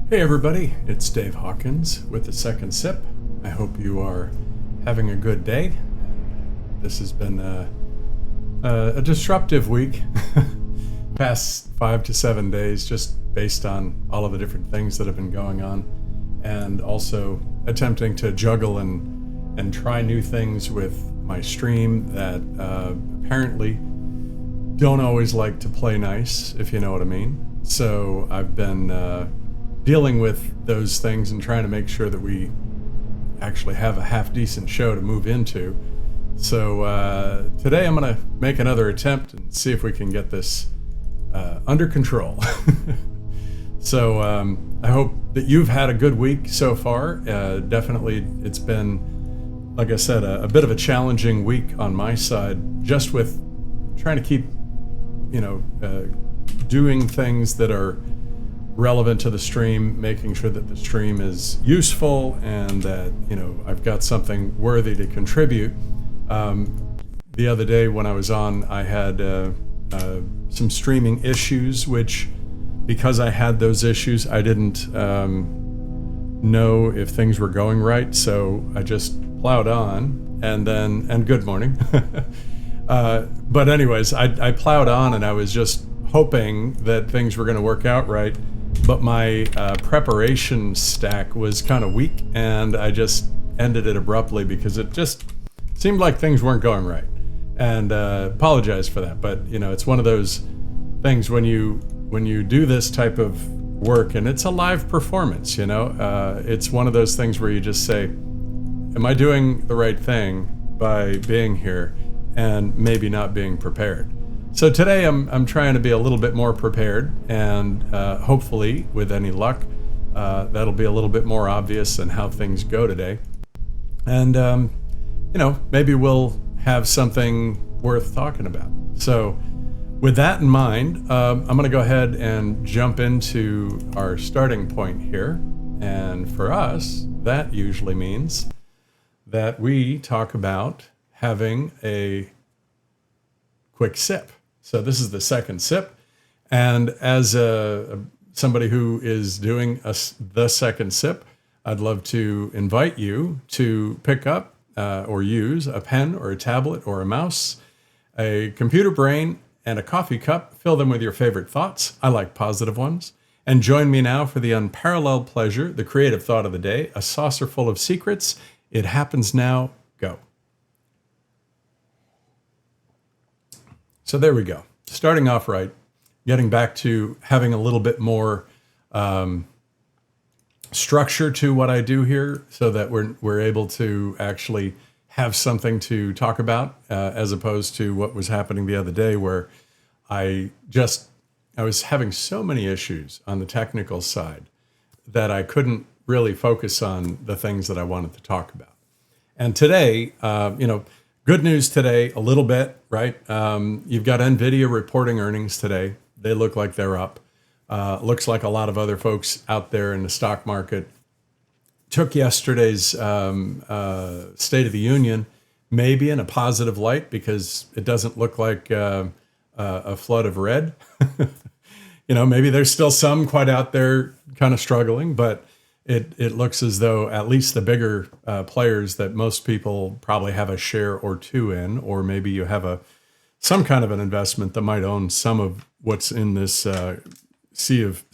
Hey everybody, it's Dave Hawkins with the Second Sip. I hope you are having a good day. This has been a disruptive week, past 5 to 7 days, just based on all of the different things that have been going on, and also attempting to juggle and try new things with my stream that apparently don't always like to play nice, if you know what I mean. So I've been dealing with those things and trying to make sure that we actually have a half decent show to move into. So today I'm going to make another attempt and see if we can get this under control. So I hope that you've had a good week so far. Definitely it's been, like I said, a bit of a challenging week on my side, just with trying to keep, doing things that are relevant to the stream, making sure that the stream is useful and that, I've got something worthy to contribute. The other day when I was on, I had some streaming issues, which, because I had those issues, I didn't know if things were going right. So I just plowed on and good morning. But anyways, I plowed on and I was just hoping that things were going to work out right. But my preparation stack was kind of weak, and I just ended it abruptly because it just seemed like things weren't going right. And apologize for that, but it's one of those things when you do this type of work, and it's a live performance. It's one of those things where you just say, "Am I doing the right thing by being here?" and maybe not being prepared. So today I'm trying to be a little bit more prepared, and hopefully, with any luck, that'll be a little bit more obvious in how things go today. And maybe we'll have something worth talking about. So with that in mind, I'm going to go ahead and jump into our starting point here. And for us, that usually means that we talk about having a quick sip. So this is the second sip, and as somebody who is doing the second sip, I'd love to invite you to pick up or use a pen or a tablet or a mouse, a computer brain, and a coffee cup. Fill them with your favorite thoughts. I like positive ones. And join me now for the unparalleled pleasure, the creative thought of the day, a saucer full of secrets. It happens now. Go. So there we go. Starting off right, getting back to having a little bit more structure to what I do here, so that we're able to actually have something to talk about, as opposed to what was happening the other day, where I was having so many issues on the technical side that I couldn't really focus on the things that I wanted to talk about. And today, good news today, a little bit, right? You've got Nvidia reporting earnings today. They look like they're up. Looks like a lot of other folks out there in the stock market took yesterday's State of the Union maybe in a positive light, because it doesn't look like a flood of red. Maybe there's still some quite out there kind of struggling, but it looks as though at least the bigger players that most people probably have a share or two in, or maybe you have some kind of an investment that might own some of what's in this sea of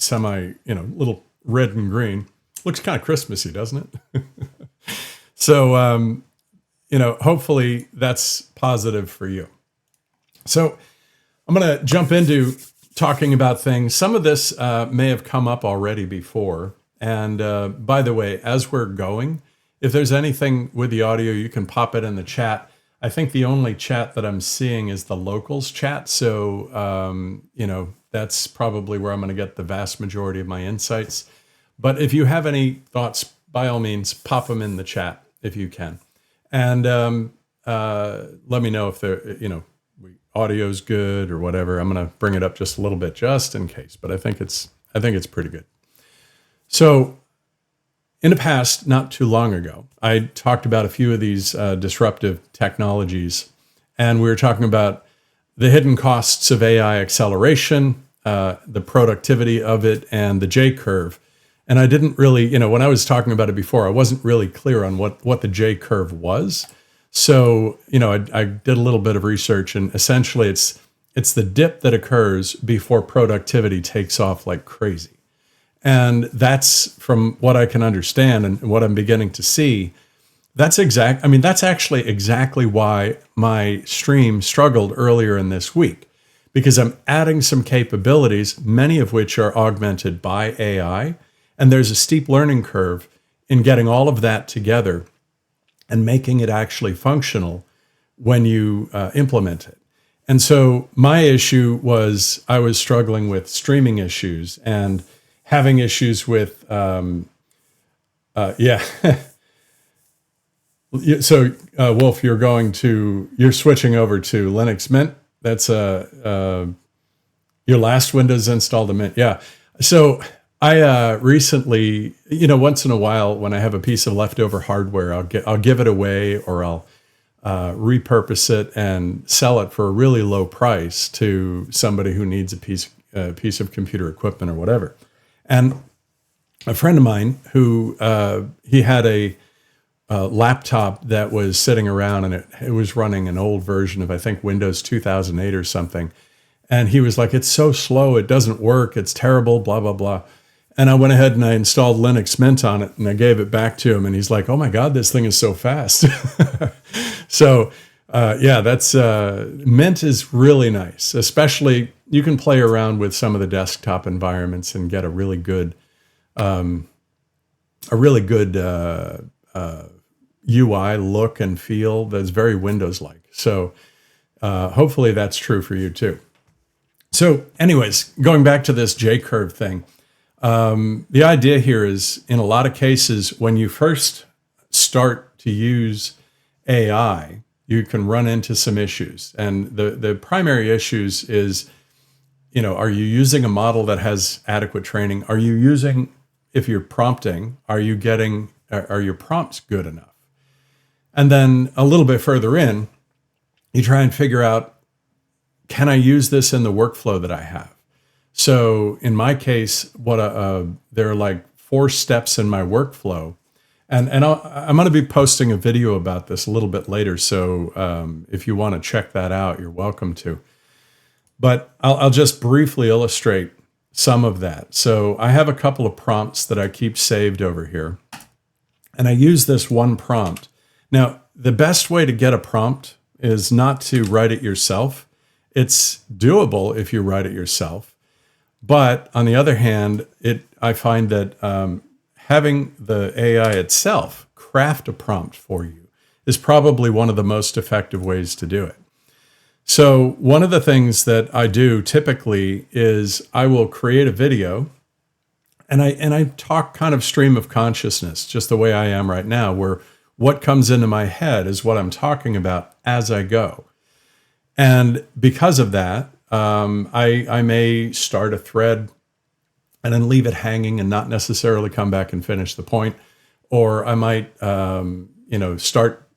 little red and green. Looks kind of Christmassy, doesn't it? So, hopefully that's positive for you. So I'm going to jump into talking about things. Some of this may have come up already before. And by the way, as we're going, if there's anything with the audio, you can pop it in the chat. I think the only chat that I'm seeing is the locals chat. So, that's probably where I'm going to get the vast majority of my insights. But if you have any thoughts, by all means, pop them in the chat if you can. And let me know if audio's good or whatever. I'm going to bring it up just a little bit just in case, but I think it's pretty good. So in the past, not too long ago, I talked about a few of these disruptive technologies, and we were talking about the hidden costs of AI acceleration, the productivity of it, and the J-curve. And I didn't really, when I was talking about it before, I wasn't really clear on what the J curve was. So, I did a little bit of research, and essentially it's the dip that occurs before productivity takes off like crazy. And that's, from what I can understand and what I'm beginning to see, that's actually exactly why my stream struggled earlier in this week, because I'm adding some capabilities, many of which are augmented by AI. And there's a steep learning curve in getting all of that together and making it actually functional when you implement it. And so my issue was I was struggling with streaming issues and having issues with, So, Wolf, you're switching over to Linux Mint. That's your last Windows installed a Mint. Yeah. So I recently, once in a while, when I have a piece of leftover hardware, I'll give it away, or I'll repurpose it and sell it for a really low price to somebody who needs a piece of computer equipment or whatever. And a friend of mine who he had a laptop that was sitting around, and it was running an old version of, I think, Windows 2008 or something. And he was like, it's so slow, it doesn't work, it's terrible, blah, blah, blah. And I went ahead and I installed Linux Mint on it, and I gave it back to him, and he's like, oh my God, this thing is so fast. So that's Mint is really nice. Especially, you can play around with some of the desktop environments and get a really good UI look and feel that's very Windows-like. So hopefully that's true for you too. So anyways, going back to this J-curve thing, the idea here is, in a lot of cases, when you first start to use AI, you can run into some issues. And the primary issues is, are you using a model that has adequate training? Are you using, if you're prompting, are your prompts good enough? And then a little bit further in, you try and figure out, can I use this in the workflow that I have? So in my case, there are like 4 steps in my workflow. And I'm going to be posting a video about this a little bit later. So if you want to check that out, you're welcome to. But I'll just briefly illustrate some of that. So I have a couple of prompts that I keep saved over here. And I use this one prompt. Now, the best way to get a prompt is not to write it yourself. It's doable if you write it yourself. But on the other hand, I find that having the AI itself craft a prompt for you is probably one of the most effective ways to do it. So one of the things that I do typically is I will create a video, and I talk kind of stream of consciousness, just the way I am right now, where what comes into my head is what I'm talking about as I go. And because of that, I may start a thread and then leave it hanging and not necessarily come back and finish the point. Or I might, start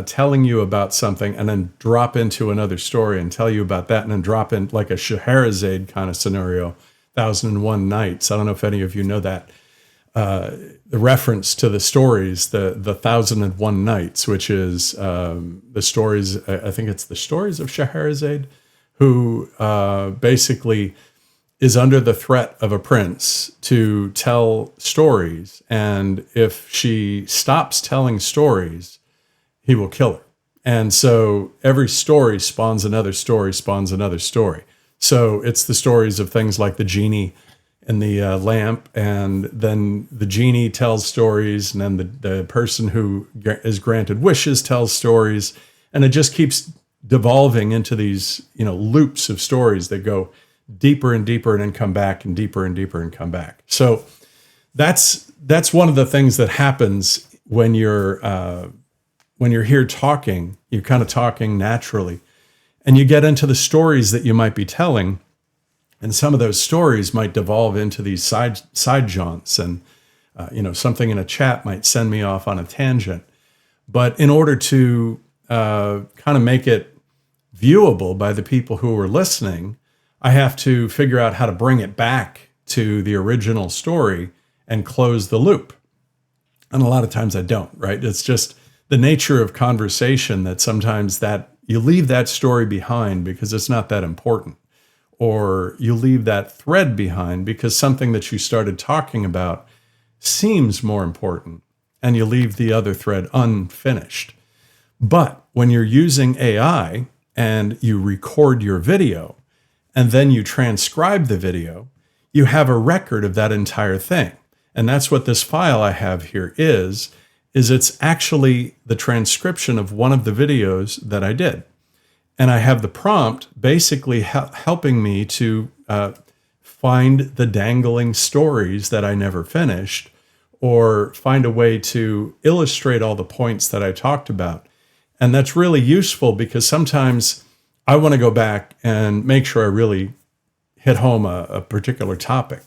telling you about something and then drop into another story and tell you about that, and then drop in like a Scheherazade kind of scenario, 1001 Nights. I don't know if any of you know that. The reference to the stories, the 1001 Nights, which is the stories, I think it's the stories of Scheherazade, who basically is under the threat of a prince to tell stories. And if she stops telling stories, he will kill her. And so every story spawns another story, spawns another story. So it's the stories of things like the genie and the lamp, and then the genie tells stories, and then the person who is granted wishes tells stories, and it just keeps devolving into these loops of stories that go deeper and deeper and then come back, and deeper and deeper and come back. So that's one of the things that happens when you're here talking. You're kind of talking naturally, and you get into the stories that you might be telling. And some of those stories might devolve into these side jaunts, and something in a chat might send me off on a tangent. But in order to kind of make it viewable by the people who are listening, I have to figure out how to bring it back to the original story and close the loop. And a lot of times I don't, right? It's just the nature of conversation that sometimes that you leave that story behind because it's not that important, or you leave that thread behind because something that you started talking about seems more important, and you leave the other thread unfinished. But when you're using AI and you record your video and then you transcribe the video, you have a record of that entire thing. And that's what this file I have here is it's actually the transcription of one of the videos that I did. And I have the prompt basically helping me to find the dangling stories that I never finished, or find a way to illustrate all the points that I talked about. And that's really useful because sometimes I want to go back and make sure I really hit home a particular topic.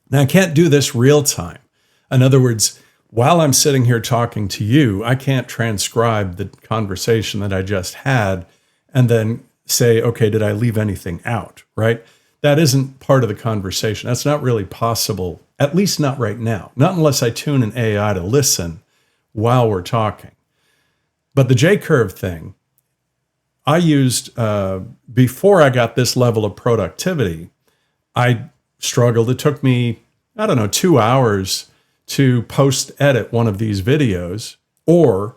Now, I can't do this real time. In other words, while I'm sitting here talking to you, I can't transcribe the conversation that I just had and then say, okay, did I leave anything out, right? That isn't part of the conversation. That's not really possible, at least not right now, not unless I tune an AI to listen while we're talking. But the J-curve thing, I used, before I got this level of productivity, I struggled. It took me, 2 hours to post-edit one of these videos, or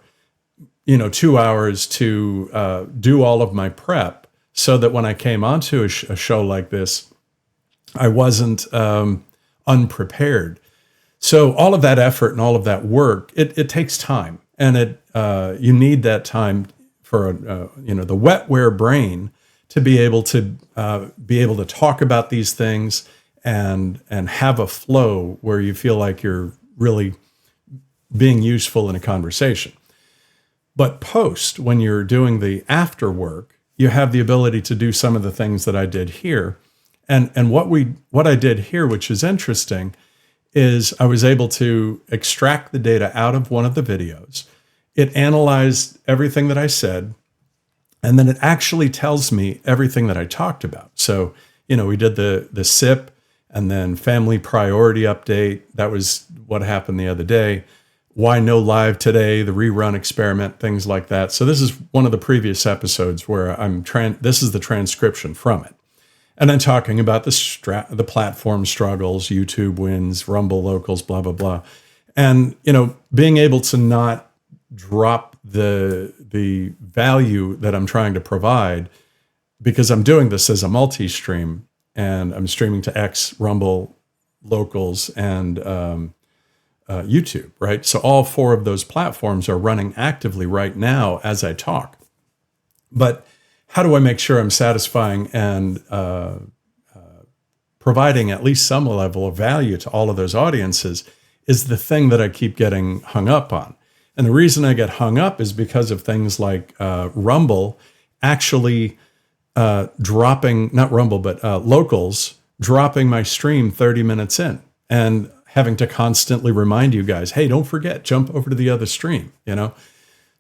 2 hours to do all of my prep, so that when I came onto a show like this, I wasn't unprepared. So all of that effort and all of that work, it takes time, and you need that time for the wetware brain to be able to talk about these things and have a flow where you feel like you're really being useful in a conversation. But post, when you're doing the after work, you have the ability to do some of the things that I did here. And what I did here, which is interesting, is I was able to extract the data out of one of the videos. It analyzed everything that I said, and then it actually tells me everything that I talked about. So, we did the SIP, and then family priority update. That was what happened the other day. Why no live today, the rerun experiment, things like that. So this is one of the previous episodes where this is the transcription from it. And I'm talking about the platform struggles, YouTube wins, Rumble locals, blah, blah, blah. And, being able to not drop the value that I'm trying to provide, because I'm doing this as a multi-stream, and I'm streaming to X, Rumble, locals, and YouTube, right? So all 4 of those platforms are running actively right now as I talk. But how do I make sure I'm satisfying and providing at least some level of value to all of those audiences is the thing that I keep getting hung up on. And the reason I get hung up is because of things like Rumble actually dropping, not Rumble, but locals dropping my stream 30 minutes in, and having to constantly remind you guys, hey, don't forget, jump over to the other stream,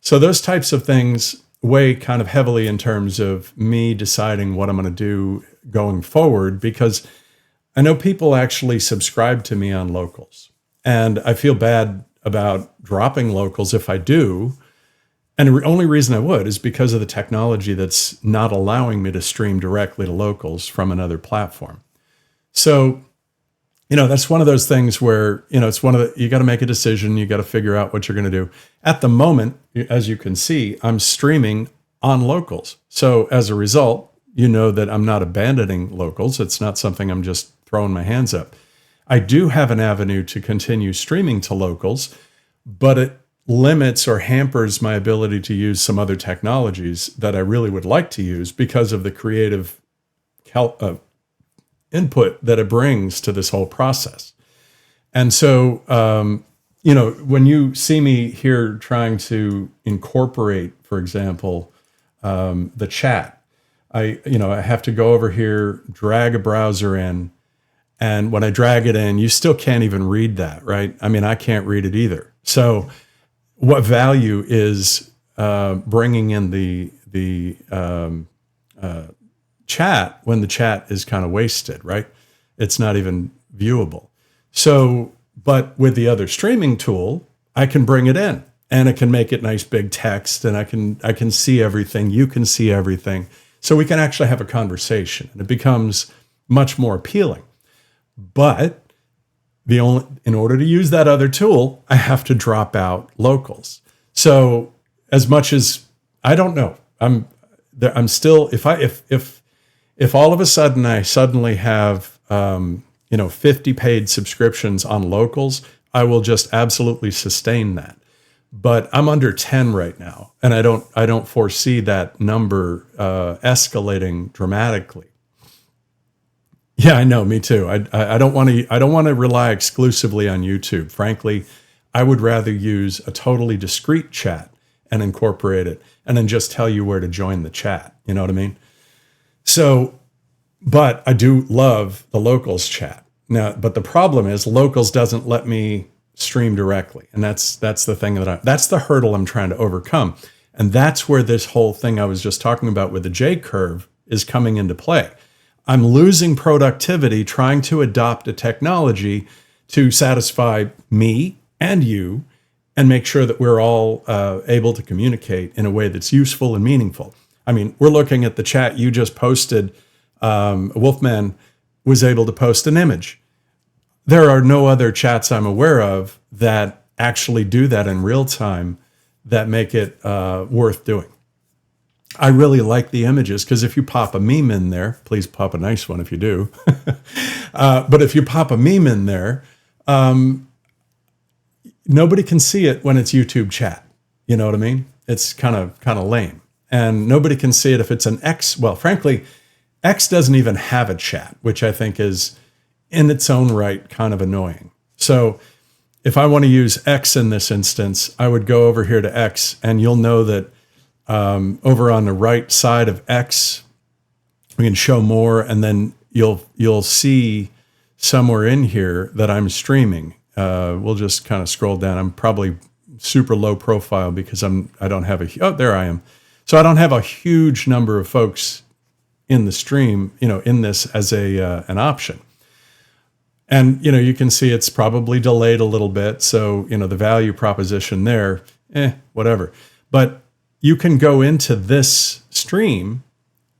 So those types of things weigh kind of heavily in terms of me deciding what I'm going to do going forward, because I know people actually subscribe to me on locals, and I feel bad about dropping locals if I do. And the only reason I would is because of the technology that's not allowing me to stream directly to locals from another platform. So, that's one of those things where, it's you got to make a decision. You got to figure out what you're going to do. At the moment, as you can see, I'm streaming on locals. So as a result, that I'm not abandoning locals. It's not something I'm just throwing my hands up. I do have an avenue to continue streaming to locals, but it limits or hampers my ability to use some other technologies that I really would like to use because of the creative input that it brings to this whole process. And so, when you see me here trying to incorporate, for example, the chat, I have to go over here, drag a browser in, and when I drag it in, you still can't even read that, right? I mean, I can't read it either. So what value is bringing in the chat when the chat is kind of wasted, right? It's not even viewable. So But with the other streaming tool, I can bring it in and it can make it nice big text, and I can see everything. You can see everything. So we can actually have a conversation, and it becomes much more appealing. But in order to use that other tool, I have to drop out locals. So as much as I don't know, I'm still, if all of a sudden I suddenly have 50 paid subscriptions on locals, I will just absolutely sustain that. But I'm under 10 right now, and I don't foresee that number escalating dramatically. Yeah, I know, me too. I don't want to rely exclusively on YouTube. Frankly, I would rather use a totally discrete chat and incorporate it, and then just tell you where to join the chat. You know what I mean? So, but I do love the locals chat. Now, but the problem is locals doesn't let me stream directly. And that's the thing that's the hurdle I'm trying to overcome. And that's where this whole thing I was just talking about with the J curve is coming into play. I'm losing productivity trying to adopt a technology to satisfy me and you and make sure that we're all able to communicate in a way that's useful and meaningful. I mean, we're looking at the chat you just posted. Wolfman was able to post an image. There are no other chats I'm aware of that actually do that in real time that make it worth doing. I really like the images because if you pop a meme in there, please pop a nice one if you do. But if you pop a meme in there, nobody can see it when it's YouTube chat. You know what I mean? It's kind of lame. And nobody can see it if it's an X. Well, frankly, X doesn't even have a chat, which I think is in its own right kind of annoying. So if I want to use X in this instance, I would go over here to X, and you'll know that over on the right side of X, we can show more, and then you'll see somewhere in here that I'm streaming. We'll just kind of scroll down. I'm probably super low profile because I don't have there I am. So I don't have a huge number of folks in the stream, in this as an option. And, you can see it's probably delayed a little bit. So, the value proposition there, whatever. But you can go into this stream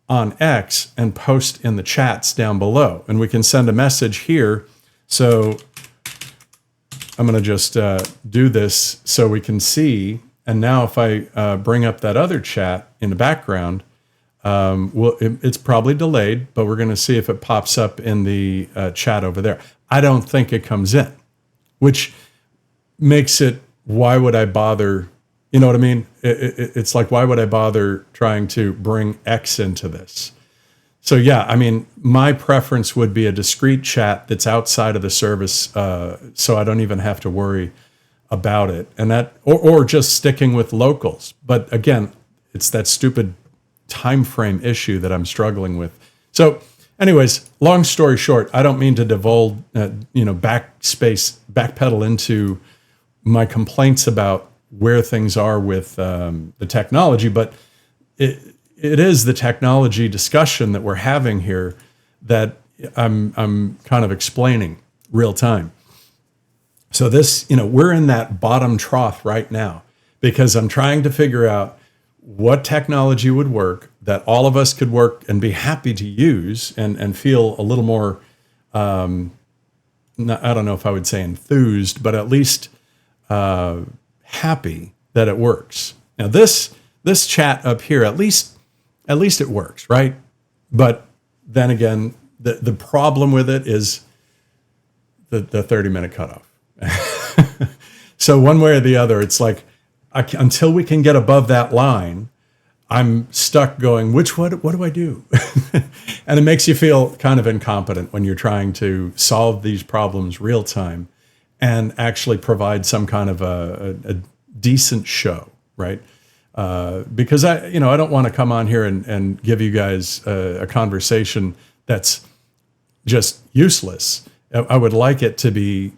on X and post in the chats down below. And we can send a message here. So I'm going to just do this so we can see. And now if I bring up that other chat in the background, it's probably delayed, but we're going to see if it pops up in the chat over there. I don't think it comes in, which makes it, why would I bother? You know what I mean? It's like, why would I bother trying to bring X into this? So yeah, I mean, my preference would be a discrete chat that's outside of the service, so I don't even have to worry about it. And that, or just sticking with locals. But again, it's that stupid time frame issue that I'm struggling with. So anyways, long story short, I don't mean to divulge, backpedal into my complaints about where things are with the technology, but it is the technology discussion that we're having here that I'm kind of explaining real time. So this, we're in that bottom trough right now because I'm trying to figure out what technology would work that all of us could work and be happy to use and feel a little more, I don't know if I would say enthused, but at least happy that it works. Now this chat up here, at least it works, right? But then again, the problem with it is the 30-minute cutoff. So one way or the other, it's like until we can get above that line, I'm stuck going, what do I do? And it makes you feel kind of incompetent when you're trying to solve these problems real time and actually provide some kind of a decent show, right? Because I don't want to come on here and give you guys a conversation that's just useless. I would like it to be,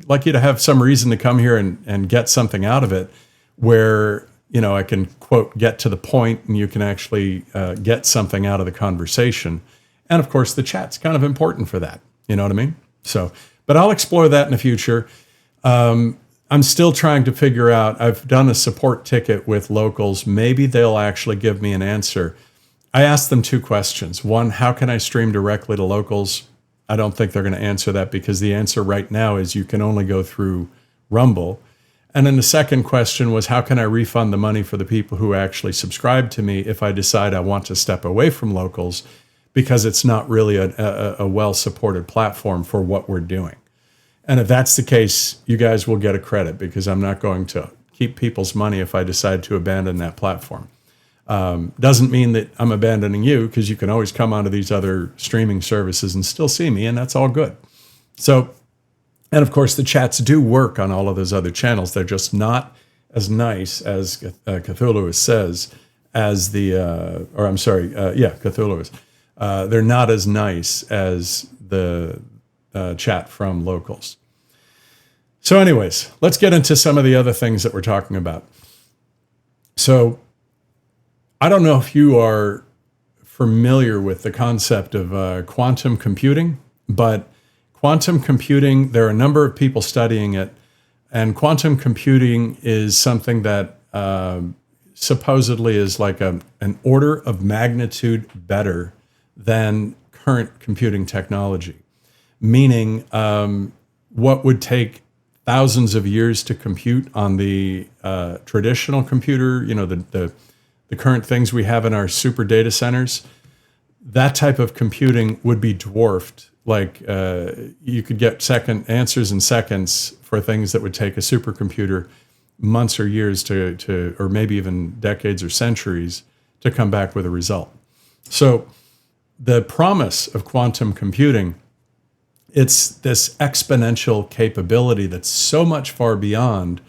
like you to have some reason to come here and get something out of it where, I can, quote, get to the point and you can actually get something out of the conversation. And of course, the chat's kind of important for that. You know what I mean? So, But I'll explore that in the future. I'm still trying to figure out, I've done a support ticket with locals. Maybe they'll actually give me an answer. I asked them 2 questions. One, how can I stream directly to locals? I don't think they're going to answer that, because the answer right now is you can only go through Rumble. And then the second question was, how can I refund the money for the people who actually subscribe to me if I decide I want to step away from locals, because it's not really a well-supported platform for what we're doing. And if that's the case, you guys will get a credit, because I'm not going to keep people's money if I decide to abandon that platform. Doesn't mean that I'm abandoning you, because you can always come onto these other streaming services and still see me, and that's all good. So, and of course, the chats do work on all of those other channels. They're just not as nice as Cthulhu says, as the, Cthulhu is. They're not as nice as the chat from locals. So anyways, let's get into some of the other things that we're talking about. So I don't know if you are familiar with the concept of quantum computing, but quantum computing, there are a number of people studying it, and quantum computing is something that supposedly is like an order of magnitude better than current computing technology. Meaning what would take thousands of years to compute on the traditional computer, the current things we have in our super data centers, that type of computing would be dwarfed. Like you could get answers in seconds for things that would take a supercomputer months or years to or maybe even decades or centuries to come back with a result. So the promise of quantum computing, it's this exponential capability that's so much far beyond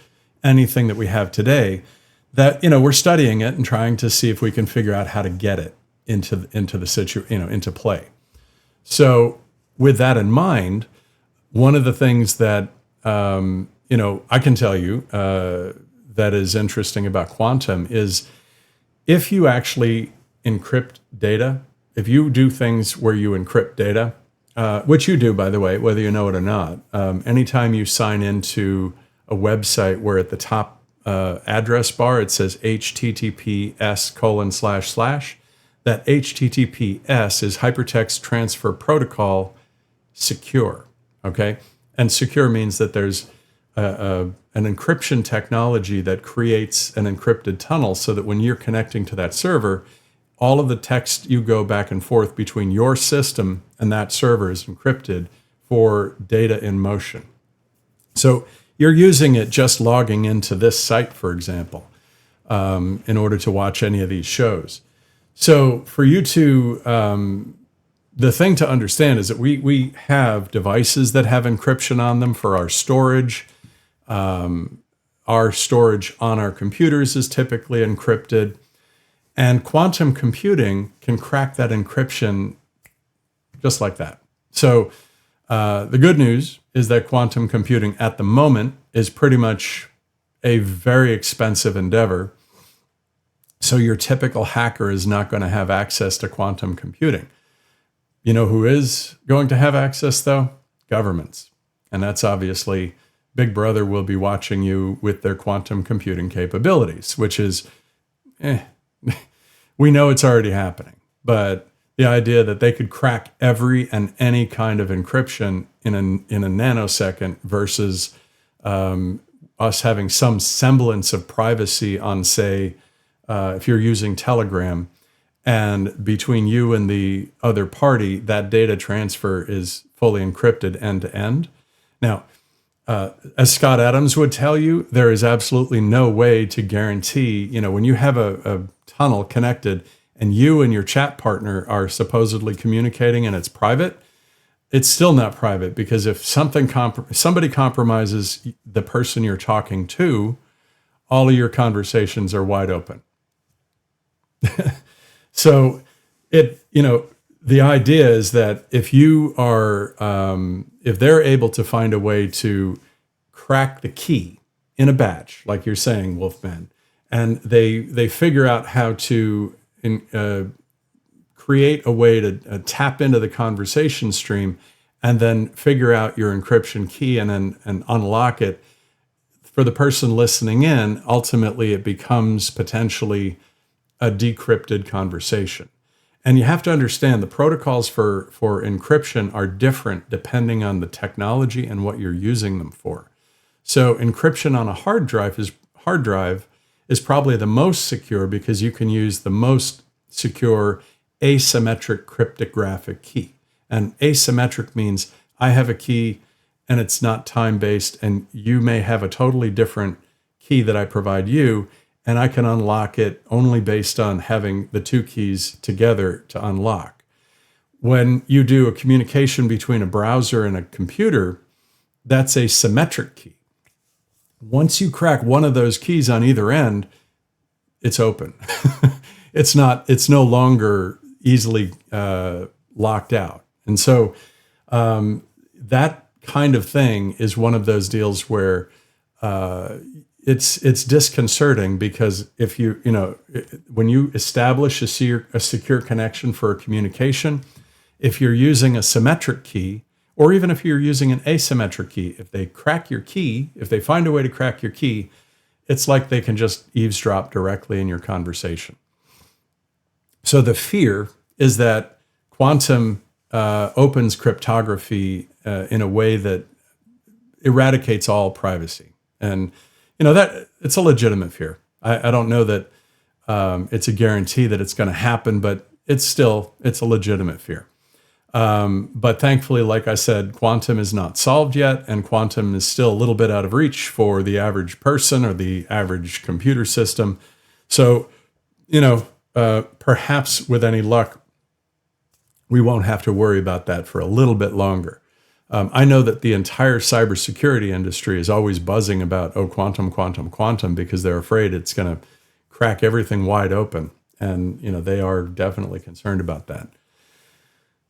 anything that we have today that, we're studying it and trying to see if we can figure out how to get it into the into play. So with that in mind, one of the things that, I can tell you that is interesting about quantum is if you actually encrypt data, if you do things where you encrypt data, which you do, by the way, whether you know it or not, anytime you sign into a website where at the top address bar it says https:// that HTTPS is Hypertext Transfer Protocol secure, okay? And secure means that there's an encryption technology that creates an encrypted tunnel so that when you're connecting to that server, all of the text you go back and forth between your system and that server is encrypted for data in motion. So you're using it just logging into this site, for example, in order to watch any of these shows. So for you to, the thing to understand is that we have devices that have encryption on them for our storage. Our storage on our computers is typically encrypted. And quantum computing can crack that encryption just like that. So the good news is that quantum computing at the moment is pretty much a very expensive endeavor. So your typical hacker is not going to have access to quantum computing. You know who is going to have access, though? Governments. And that's obviously Big Brother will be watching you with their quantum computing capabilities, which is, we know it's already happening. But the idea that they could crack every and any kind of encryption in a nanosecond versus us having some semblance of privacy on, say, if you're using Telegram, and between you and the other party, that data transfer is fully encrypted end to end. Now, as Scott Adams would tell you, there is absolutely no way to guarantee, when you have a tunnel connected and you and your chat partner are supposedly communicating and it's private, it's still not private, because if somebody compromises the person you're talking to, all of your conversations are wide open. So the idea is that if you are, if they're able to find a way to crack the key in a batch, like you're saying, Wolfman, and they figure out how to create a way to tap into the conversation stream and then figure out your encryption key and then unlock it. For the person listening in, ultimately it becomes potentially a decrypted conversation. And you have to understand the protocols for encryption are different depending on the technology and what you're using them for. So encryption on a hard drive is probably the most secure because you can use the most secure asymmetric cryptographic key. And asymmetric means I have a key and it's not time-based, and you may have a totally different key that I provide you, and I can unlock it only based on having the two keys together to unlock. When you do a communication between a browser and a computer, that's a symmetric key. Once you crack one of those keys on either end, it's open. It's no longer easily locked out. And so that kind of thing is one of those deals where it's disconcerting, because if when you establish a secure connection for a communication, if you're using a symmetric key, or even if you're using an asymmetric key, if they crack your key, if they find a way to crack your key, it's like they can just eavesdrop directly in your conversation. So the fear is that quantum opens cryptography in a way that eradicates all privacy. And, that it's a legitimate fear. I don't know that it's a guarantee that it's going to happen, but it's a legitimate fear. But thankfully, like I said, quantum is not solved yet, and quantum is still a little bit out of reach for the average person or the average computer system. So, perhaps with any luck, we won't have to worry about that for a little bit longer. I know that the entire cybersecurity industry is always buzzing about, quantum, quantum, quantum, because they're afraid it's going to crack everything wide open. And, they are definitely concerned about that.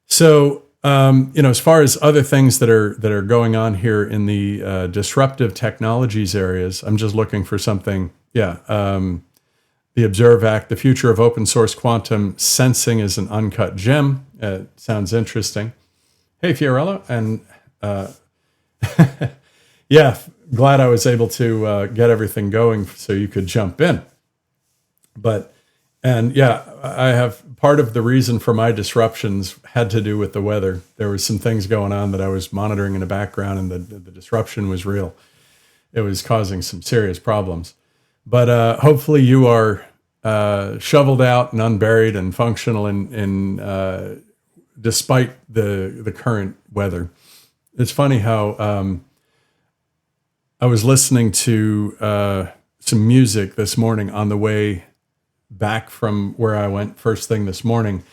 So, as far as other things that are going on here in the disruptive technologies areas, I'm just looking for something. Yeah. The Observe Act, the future of open source quantum sensing is an uncut gem. Sounds interesting. Hey, Fiorello. And yeah, glad I was able to get everything going so you could jump in. I have part of the reason for my disruptions had to do with the weather. There was some things going on that I was monitoring in the background, and the disruption was real. It was causing some serious problems. But hopefully you are shoveled out and unburied and functional in despite the current weather. It's funny how I was listening to some music this morning on the way back from where I went first thing this morning,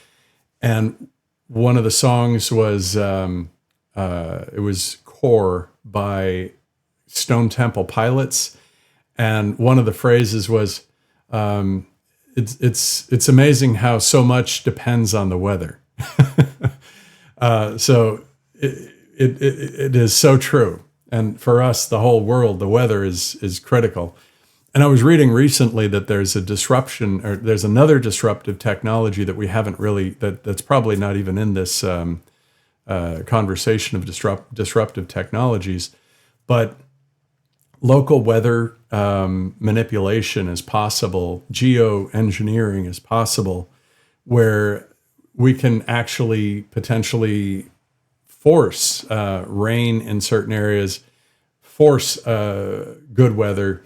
and one of the songs was it was Core by Stone Temple Pilots, and one of the phrases was it's amazing how so much depends on the weather. So it is so true, and for us, the whole world, the weather is critical. And I was reading recently that there's a disruption, or there's another disruptive technology that we haven't really, that's probably not even in this conversation of disruptive technologies, but local weather manipulation is possible. Geoengineering is possible, where we can actually potentially force rain in certain areas, force good weather,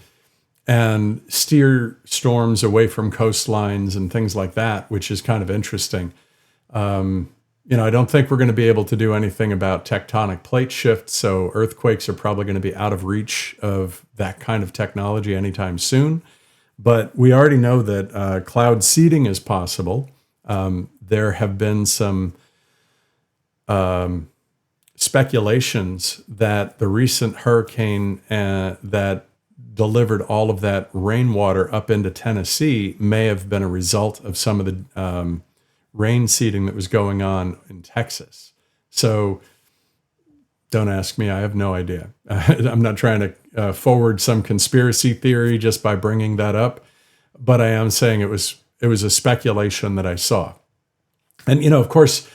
and steer storms away from coastlines and things like that, which is kind of interesting. I don't think we're going to be able to do anything about tectonic plate shifts, so earthquakes are probably going to be out of reach of that kind of technology anytime soon. But we already know that cloud seeding is possible. There have been some speculations that the recent hurricane that delivered all of that rainwater up into Tennessee may have been a result of some of the rain seeding that was going on in Texas. So don't ask me. I have no idea. I'm not trying to forward some conspiracy theory just by bringing that up, but I am saying it was a speculation that I saw. And, of course,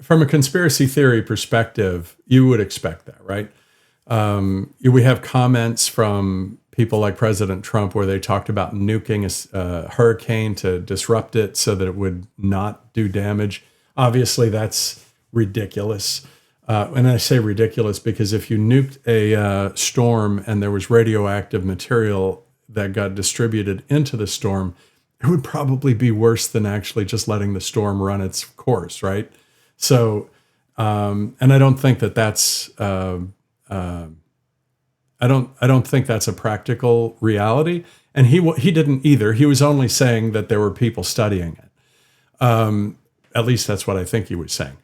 from a conspiracy theory perspective, you would expect that, right? We have comments from people like President Trump where they talked about nuking a hurricane to disrupt it so that it would not do damage. Obviously, that's ridiculous. And I say ridiculous because if you nuked a storm and there was radioactive material that got distributed into the storm, it would probably be worse than actually just letting the storm run its course, right? So, and I don't think that that's I don't think that's a practical reality. And he didn't either. He was only saying that there were people studying it. At least that's what I think he was saying.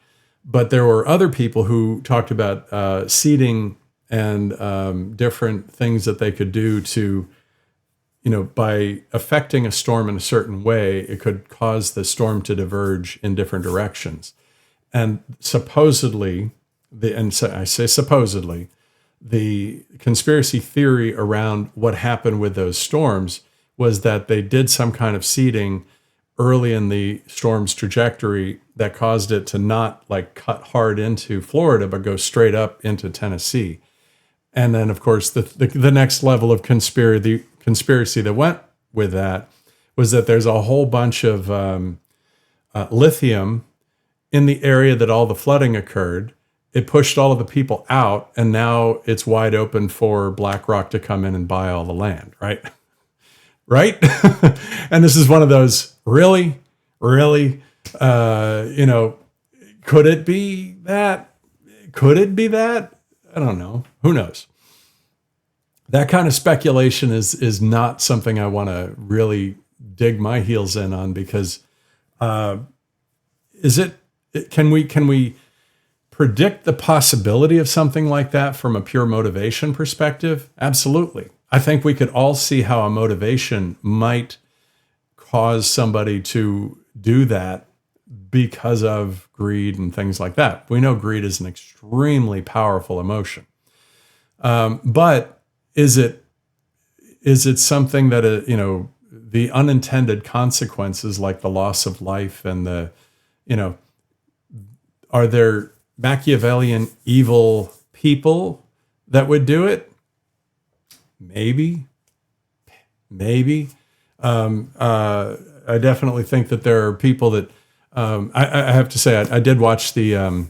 But there were other people who talked about seeding and different things that they could do to, by affecting a storm in a certain way, it could cause the storm to diverge in different directions. And supposedly, and so I say supposedly, the conspiracy theory around what happened with those storms was that they did some kind of seeding early in the storm's trajectory that caused it to not like cut hard into Florida, but go straight up into Tennessee. And then, of course, the next level of conspiracy that went with that was that there's a whole bunch of lithium in the area that all the flooding occurred. It pushed all of the people out, and now it's wide open for BlackRock to come in and buy all the land, right? Right? And this is one of those, really? Could it be that? Could it be that? I don't know. Who knows? That kind of speculation is not something I want to really dig my heels in on because can we predict the possibility of something like that from a pure motivation perspective? Absolutely. I think we could all see how a motivation might cause somebody to do that because of greed and things like that. We know greed is an extremely powerful emotion. But is it something that, the unintended consequences like the loss of life and are there Machiavellian evil people that would do it? Maybe. I definitely think that there are people that I have to say I did watch the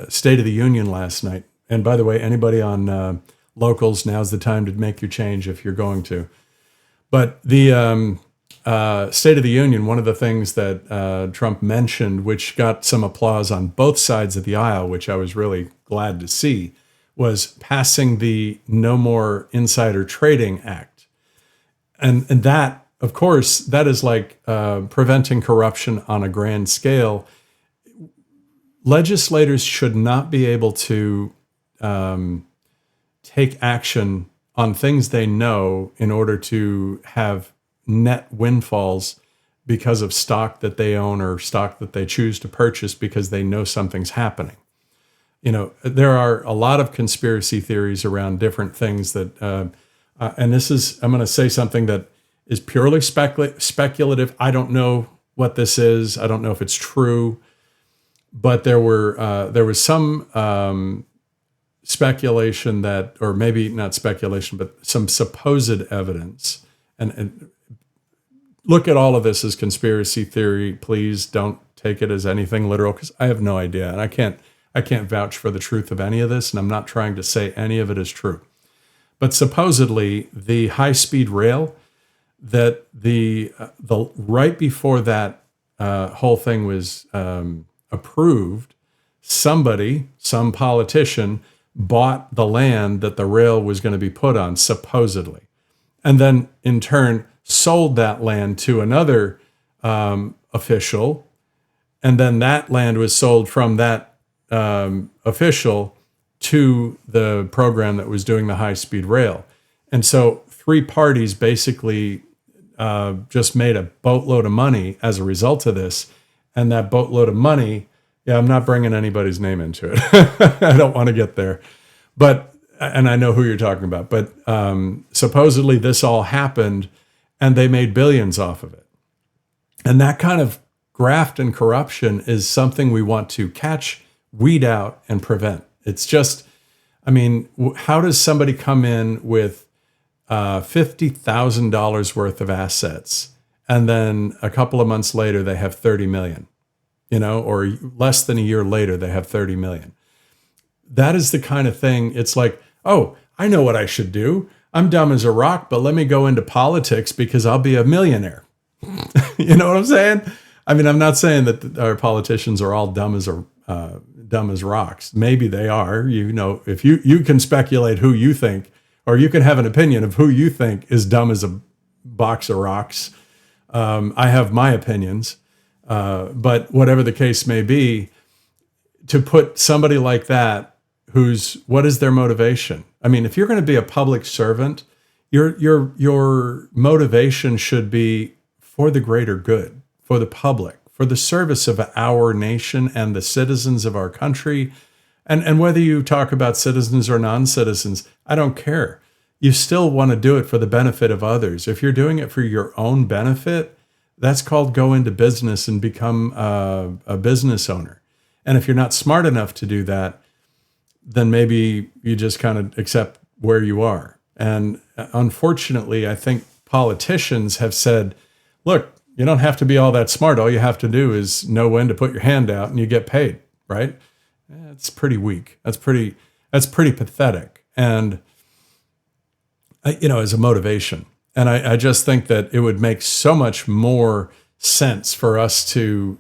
State of the Union last night. And by the way, anybody on locals, now's the time to make your change if you're going to. But the State of the Union, one of the things that Trump mentioned, which got some applause on both sides of the aisle, which I was really glad to see, was passing the No More Insider Trading Act. And that, of course, that is like preventing corruption on a grand scale. Legislators should not be able to take action on things they know in order to have net windfalls because of stock that they own or stock that they choose to purchase because they know something's happening. There are a lot of conspiracy theories around different things that, and this is, I'm going to say something that is purely speculative. I don't know what this is. I don't know if it's true, but there was some speculation that, or maybe not speculation, but some supposed evidence. And look at all of this as conspiracy theory. Please don't take it as anything literal because I have no idea, and I can't vouch for the truth of any of this, and I'm not trying to say any of it is true. But supposedly, the high-speed rail that the right before that whole thing was approved, some politician bought the land that the rail was going to be put on, supposedly, and then in turn sold that land to another official, and then that land was sold from that official to the program that was doing the high-speed rail. And so three parties basically just made a boatload of money as a result of this. And that boatload of money, I'm not bringing anybody's name into it. I don't want to get there. But, and I know who you're talking about, but supposedly this all happened and they made billions off of it. And that kind of graft and corruption is something we want to catch, weed out, and prevent. It's just, I mean, how does somebody come in with $50,000 worth of assets, and then a couple of months later they have 30 million, or less than a year later they have 30 million? That is the kind of thing. It's like, oh, I know what I should do. I'm dumb as a rock, but let me go into politics because I'll be a millionaire. You know what I'm saying? I mean, I'm not saying that our politicians are all dumb as rocks. Maybe they are. If you can speculate who you think, or you can have an opinion of who you think is dumb as a box of rocks. I have my opinions, but whatever the case may be, to put somebody like that, what is their motivation? I mean, if you're going to be a public servant, your motivation should be for the greater good, for the public, for the service of our nation and the citizens of our country. And whether you talk about citizens or non-citizens, I don't care. You still want to do it for the benefit of others. If you're doing it for your own benefit, that's called go into business and become a business owner. And if you're not smart enough to do that, then maybe you just kind of accept where you are. And unfortunately, I think politicians have said, look, you don't have to be all that smart. All you have to do is know when to put your hand out and you get paid, right? It's pretty weak. That's pretty pathetic. And, as a motivation. And I just think that it would make so much more sense for us to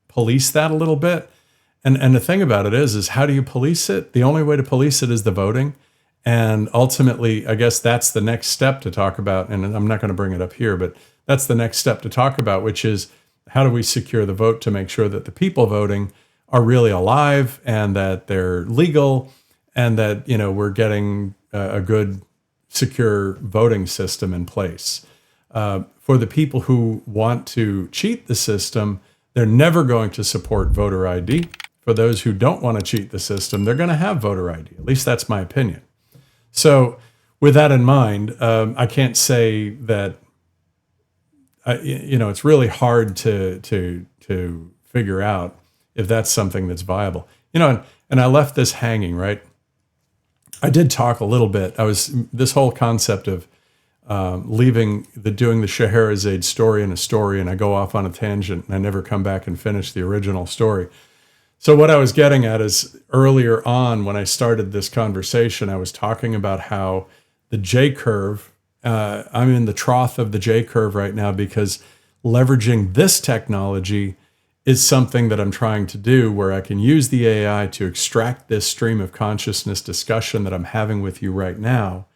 police that a little bit. And the thing about it is how do you police it? The only way to police it is the voting. And ultimately, I guess that's the next step to talk about. And I'm not going to bring it up here, but that's the next step to talk about, which is how do we secure the vote to make sure that the people voting are really alive and that they're legal and that, we're getting a good, secure voting system in place. For the people who want to cheat the system, they're never going to support voter ID. For those who don't want to cheat the system, they're going to have voter ID. At least that's my opinion. So with that in mind, I can't say that, it's really hard to figure out if that's something that's viable. And I left this hanging, right? I did talk a little bit. This whole concept of doing the Scheherazade story in a story, and I go off on a tangent and I never come back and finish the original story. So what I was getting at is earlier on when I started this conversation, I was talking about how the J-curve, I'm in the trough of the J-curve right now because leveraging this technology is something that I'm trying to do where I can use the AI to extract this stream of consciousness discussion that I'm having with you right now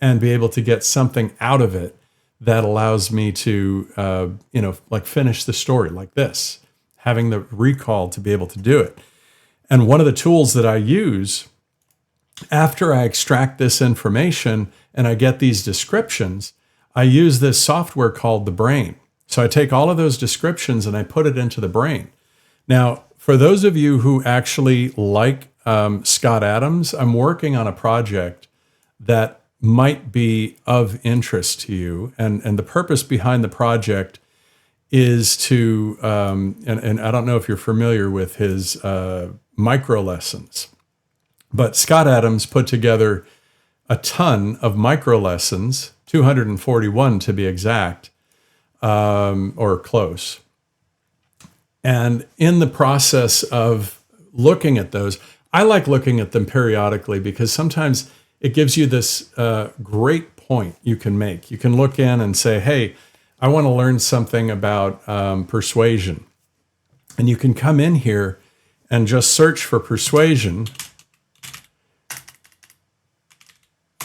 and be able to get something out of it that allows me to, finish the story like this, having the recall to be able to do it. And one of the tools that I use after I extract this information and I get these descriptions, I use this software called the brain. So I take all of those descriptions and I put it into the brain. Now, for those of you who actually like Scott Adams, I'm working on a project that might be of interest to you. And the purpose behind the project is to, and I don't know if you're familiar with his Microlessons, but Scott Adams put together a ton of Microlessons, 241 to be exact, or close. And in the process of looking at those, I like looking at them periodically because sometimes it gives you this great point you can make. You can look in and say, hey, I want to learn something about persuasion. And you can come in here and just search for persuasion.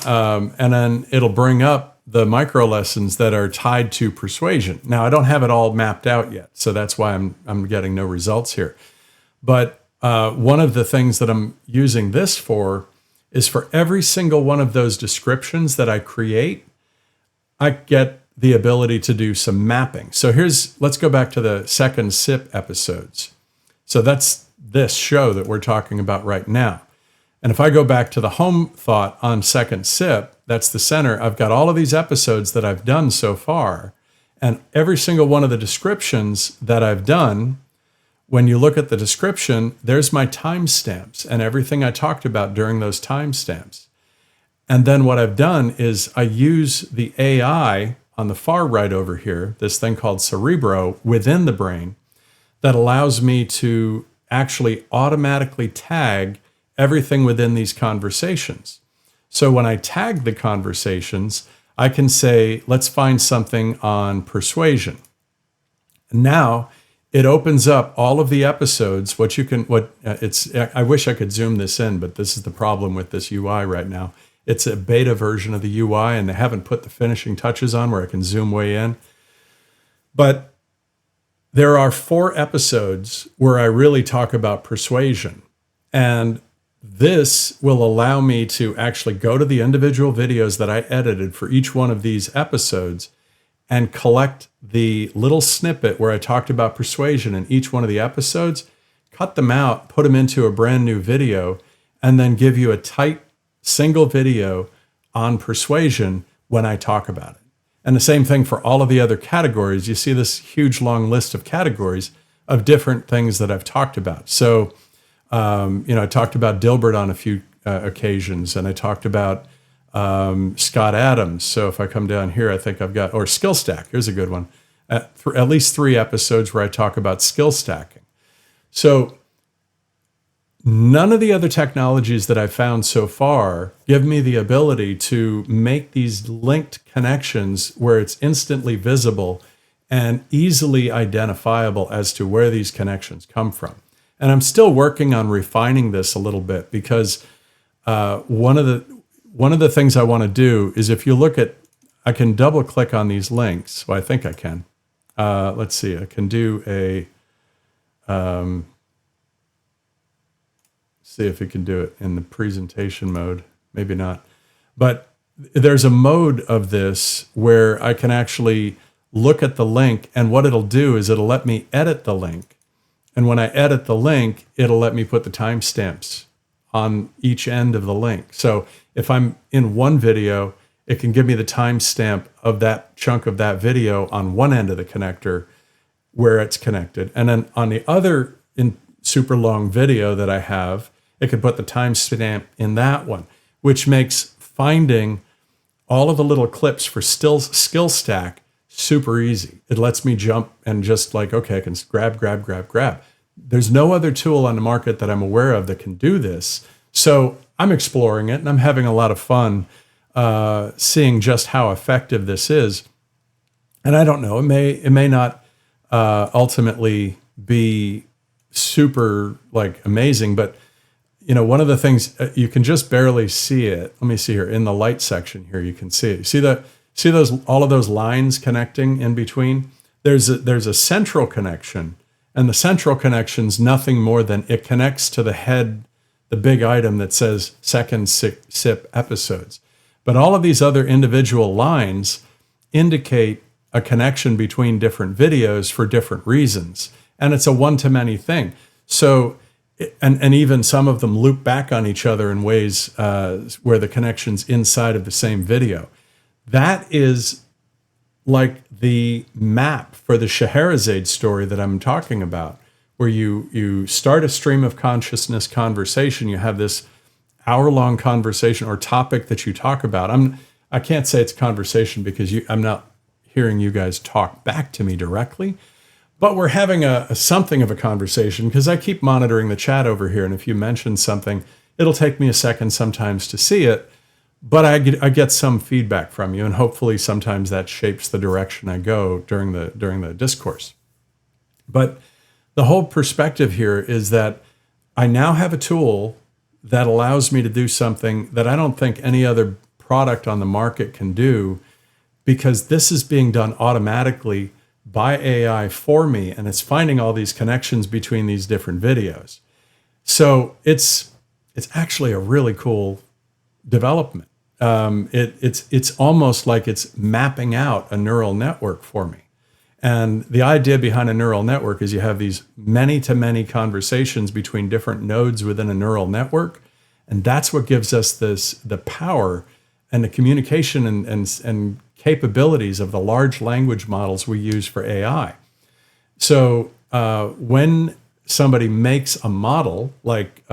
And then it'll bring up the Microlessons that are tied to persuasion. Now, I don't have it all mapped out yet, so that's why I'm getting no results here. But one of the things that I'm using this for is for every single one of those descriptions that I create, I get the ability to do some mapping. So let's go back to the second sip episodes. So that's this show that we're talking about right now. And if I go back to the home thought on second sip, that's the center. I've got all of these episodes that I've done so far. And every single one of the descriptions that I've done, when you look at the description, there's my timestamps and everything I talked about during those timestamps. And then what I've done is I use the AI on the far right over here, this thing called Cerebro within the brain, that allows me to actually automatically tag everything within these conversations. So when I tag the conversations, I can say, let's find something on persuasion. Now it opens up all of the episodes. I wish I could zoom this in, but this is the problem with this UI right now. It's a beta version of the UI, and they haven't put the finishing touches on where I can zoom way in. But there are 4 episodes where I really talk about persuasion. And this will allow me to actually go to the individual videos that I edited for each one of these episodes and collect the little snippet where I talked about persuasion in each one of the episodes, cut them out, put them into a brand new video, and then give you a tight single video on persuasion when I talk about it. And the same thing for all of the other categories. You see this huge long list of categories of different things that I've talked about. So, I talked about Dilbert on a few occasions, and I talked about Scott Adams. So if I come down here, I think I've got, or Skill Stack, here's a good one. At least 3 episodes where I talk about skill stacking. So none of the other technologies that I've found so far give me the ability to make these linked connections where it's instantly visible and easily identifiable as to where these connections come from. And I'm still working on refining this a little bit, because one of the things I want to do is, if you look at, I can double click on these links. Well, I think I can. Let's see. I can do a. See if we can do it in the presentation mode. Maybe not. But there's a mode of this where I can actually look at the link, and what it'll do is it'll let me edit the link. And when I edit the link, it'll let me put the timestamps on each end of the link. So if I'm in one video, it can give me the timestamp of that chunk of that video on one end of the connector where it's connected. And then on the other super long video that I have, it can put the timestamp in that one, which makes finding all of the little clips for skill stack super easy. It lets me jump and just like, okay, I can grab. There's no other tool on the market that I'm aware of that can do this. So I'm exploring it, and I'm having a lot of fun seeing just how effective this is. And I don't know, it may not ultimately be super like amazing, but one of the things, you can just barely see it. Let me see here in the light section here. You can see it. See those, all of those lines connecting in between? There's a central connection, and the central connection's nothing more than it connects to the head, the big item that says second sip episodes. But all of these other individual lines indicate a connection between different videos for different reasons. And it's a one-to-many thing. So, and even some of them loop back on each other in ways where the connection's inside of the same video. That is like the map for the Scheherazade story that I'm talking about, where you start a stream of consciousness conversation. You have this hour-long conversation or topic that you talk about. I can't say it's a conversation because I'm not hearing you guys talk back to me directly, but we're having something of a conversation, because I keep monitoring the chat over here, and if you mention something, it'll take me a second sometimes to see it, but I get some feedback from you, and hopefully sometimes that shapes the direction I go during the discourse. But the whole perspective here is that I now have a tool that allows me to do something that I don't think any other product on the market can do, because this is being done automatically by AI for me, and it's finding all these connections between these different videos. So it's actually a really cool development. It's almost like it's mapping out a neural network for me. And the idea behind a neural network is you have these many-to-many conversations between different nodes within a neural network, and that's what gives us the power and the communication and capabilities of the large language models we use for AI. So when somebody makes a model like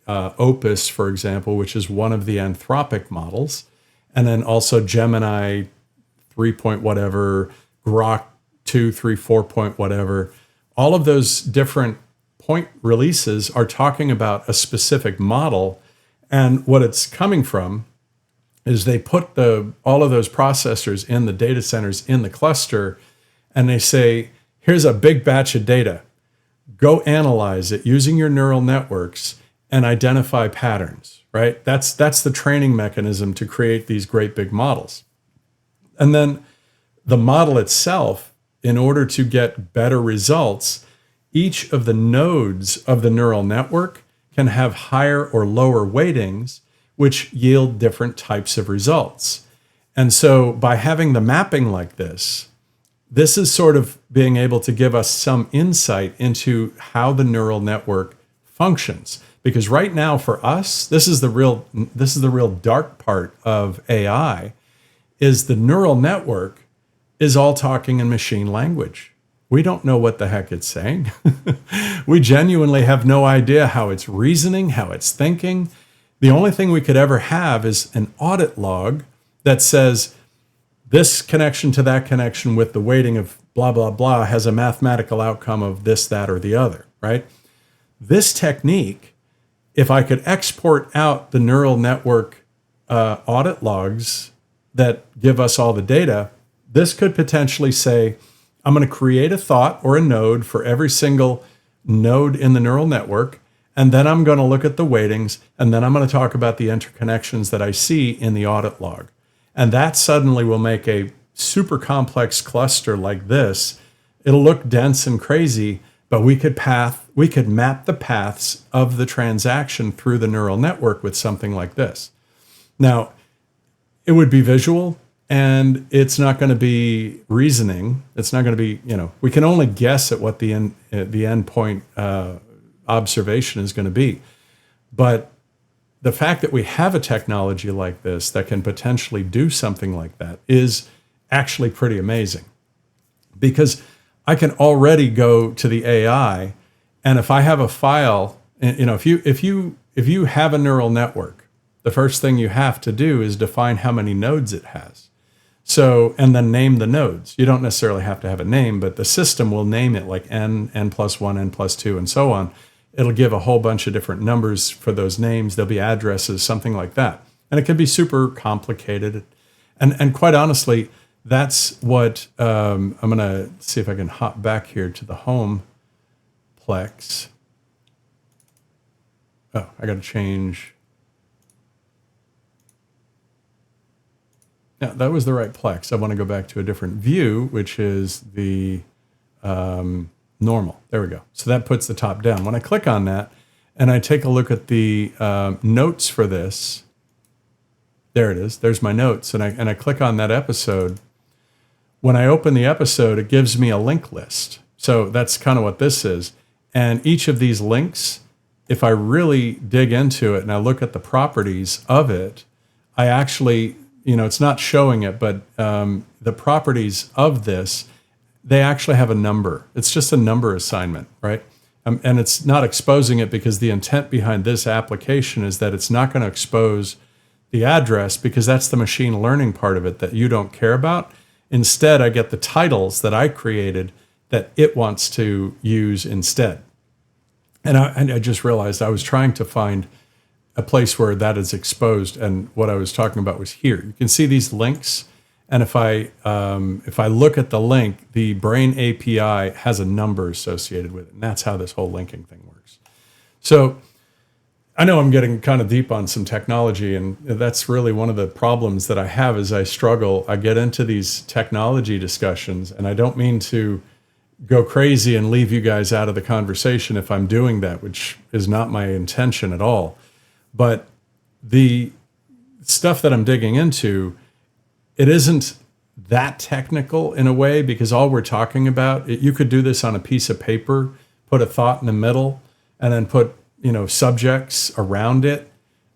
Opus, for example, which is one of the Anthropic models, and then also Gemini 3 point whatever, Grok 2, 3, 4 point whatever, all of those different point releases are talking about a specific model. And what it's coming from is they put all of those processors in the data centers in the cluster, and they say, here's a big batch of data. Go analyze it using your neural networks and identify patterns, right? That's the training mechanism to create these great big models. And then the model itself, in order to get better results, each of the nodes of the neural network can have higher or lower weightings, which yield different types of results. And so by having the mapping like this is sort of being able to give us some insight into how the neural network functions. Because right now for us, this is the real dark part of AI, is the neural network is all talking in machine language. We don't know what the heck it's saying. We genuinely have no idea how it's reasoning, how it's thinking. The only thing we could ever have is an audit log that says this connection to that connection with the weighting of blah, blah, blah has a mathematical outcome of this, that, or the other, right? This technique, if I could export out the neural network audit logs that give us all the data, this could potentially say, I'm going to create a thought or a node for every single node in the neural network, and then I'm going to look at the weightings, and then I'm going to talk about the interconnections that I see in the audit log. And that suddenly will make a super complex cluster like this. It'll look dense and crazy, but we could map the paths of the transaction through the neural network with something like this. Now, it would be visual, and it's not going to be reasoning. It's not going to be, we can only guess at what the endpoint observation is going to be. But the fact that we have a technology like this that can potentially do something like that is actually pretty amazing. Because I can already go to the AI, and if I have a file, if you have a neural network, the first thing you have to do is define how many nodes it has. So, and then name the nodes. You don't necessarily have to have a name, but the system will name it like n, n+1, n+2, and so on. It'll give a whole bunch of different numbers for those names. There'll be addresses, something like that. And it can be super complicated. And quite honestly, that's what I'm going to see if I can hop back here to the home plex. Oh, I got to change. Yeah, that was the right plex. I want to go back to a different view, which is the normal. There we go. So that puts the top down. When I click on that and I take a look at the notes for this, there it is. There's my notes. And I click on that episode. When I open the episode, it gives me a link list. So that's kind of what this is. And each of these links, if I really dig into it and I look at the properties of it, I actually, it's not showing it, but the properties of this, they actually have a number. It's just a number assignment, right? And it's not exposing it because the intent behind this application is that it's not going to expose the address because that's the machine learning part of it that you don't care about. Instead, I get the titles that I created that it wants to use instead. And I just realized I was trying to find a place where that is exposed, and what I was talking about was here. You can see these links, and if I look at the link, the Brain API has a number associated with it, and that's how this whole linking thing works. So I know I'm getting kind of deep on some technology, and that's really one of the problems that I have is I struggle. I get into these technology discussions, and I don't mean to go crazy and leave you guys out of the conversation if I'm doing that, which is not my intention at all. But the stuff that I'm digging into, it isn't that technical in a way, because all we're talking about, you could do this on a piece of paper, put a thought in the middle, and then put, subjects around it.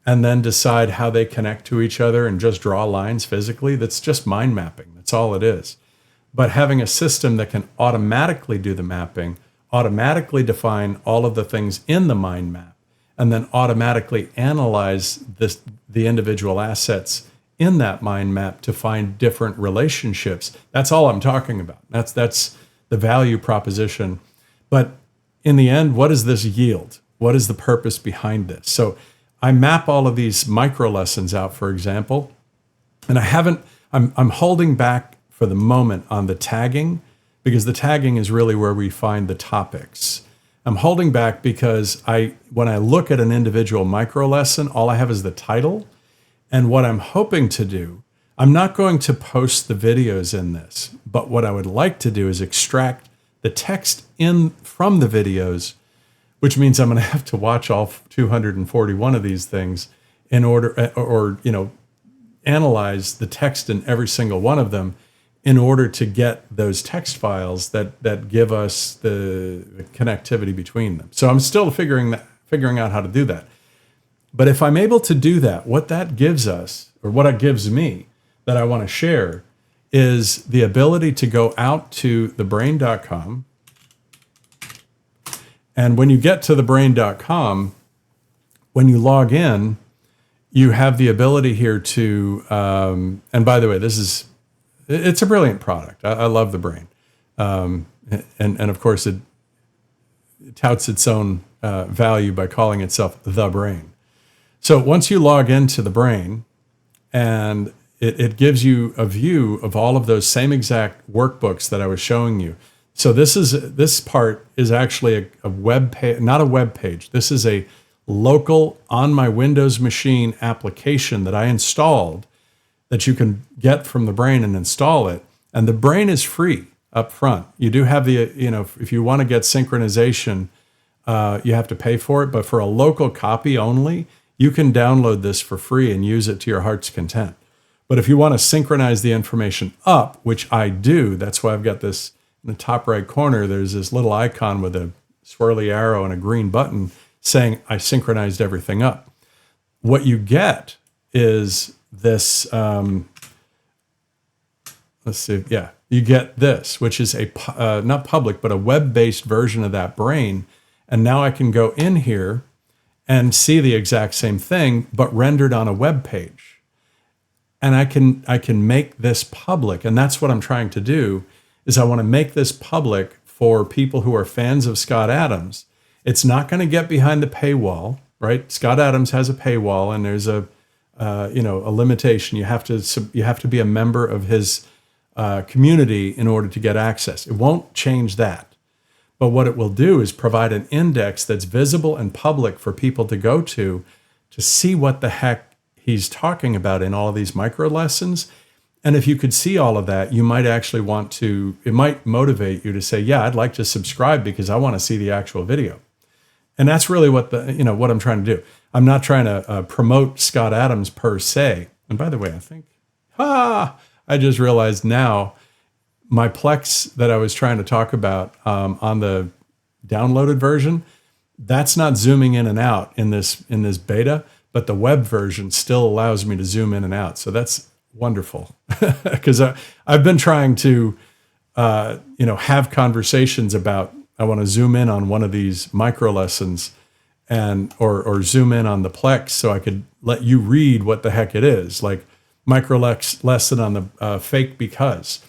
and then decide how they connect to each other and just draw lines physically. That's just mind mapping. That's all it is. But having a system that can automatically do the mapping, automatically define all of the things in the mind map, and then automatically analyze the individual assets in that mind map to find different relationships. That's all I'm talking about. That's the value proposition. But in the end, what does this yield? What is the purpose behind this? So I map all of these microlessons out, for example, and I'm holding back for the moment on the tagging, because the tagging is really where we find the topics. I'm holding back because when I look at an individual microlesson, all I have is the title. And what I'm hoping to do, I'm not going to post the videos in this, but what I would like to do is extract the text in from the videos, which means I'm going to have to watch all 241 of these things in order, or analyze the text in every single one of them in order to get those text files that give us the connectivity between them. So I'm still figuring out how to do that. But if I'm able to do that, what that gives us, or what it gives me that I want to share, is the ability to go out to thebrain.com. And when you get to thebrain.com, when you log in, you have the ability here to, and by the way, it's a brilliant product. I love the Brain. And of course, it touts its own value by calling itself the Brain. So once you log into the Brain, and it gives you a view of all of those same exact workbooks that I was showing you. So this part is actually a web page, not a web page. This is a local on my Windows machine application that I installed, that you can get from the Brain and install it. And the Brain is free up front. You do have if you want to get synchronization, you have to pay for it. But for a local copy only, you can download this for free and use it to your heart's content. But if you want to synchronize the information up, which I do, that's why I've got this in the top right corner, there's this little icon with a swirly arrow and a green button saying I synchronized everything up. What you get is this, you get this, which is not public, but a web-based version of that Brain. And now I can go in here and see the exact same thing, but rendered on a web page. And I can make this public. And that's what I'm trying to do, is I want to make this public for people who are fans of Scott Adams. It's not going to get behind the paywall, right? Scott Adams has a paywall, and there's a limitation. You have to be a member of his community in order to get access. It won't change that. But what it will do is provide an index that's visible and public for people to go to see what the heck he's talking about in all of these micro lessons. And if you could see all of that, you might actually it might motivate you to say, yeah, I'd like to subscribe because I want to see the actual video. And that's really what I'm trying to do. I'm not trying to promote Scott Adams per se. And by the way, I just realized now my Plex that I was trying to talk about on the downloaded version, that's not zooming in and out in this beta, but the web version still allows me to zoom in and out. So that's wonderful, because I've been trying to have conversations about, I want to zoom in on one of these micro lessons or zoom in on the Plex so I could let you read what the heck it is, like micro lesson on the fake because.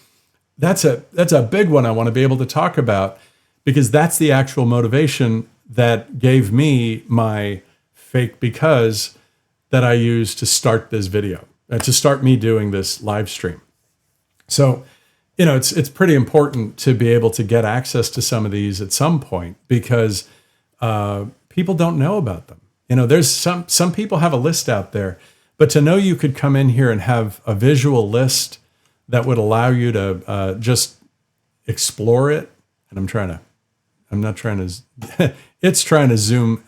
That's a big one I want to be able to talk about, because that's the actual motivation that gave me my fake because that I used to start this video, to start me doing this live stream. So, it's pretty important to be able to get access to some of these at some point, because people don't know about them. There's some people have a list out there, but to know you could come in here and have a visual list that would allow you to just explore it. And it's trying to zoom.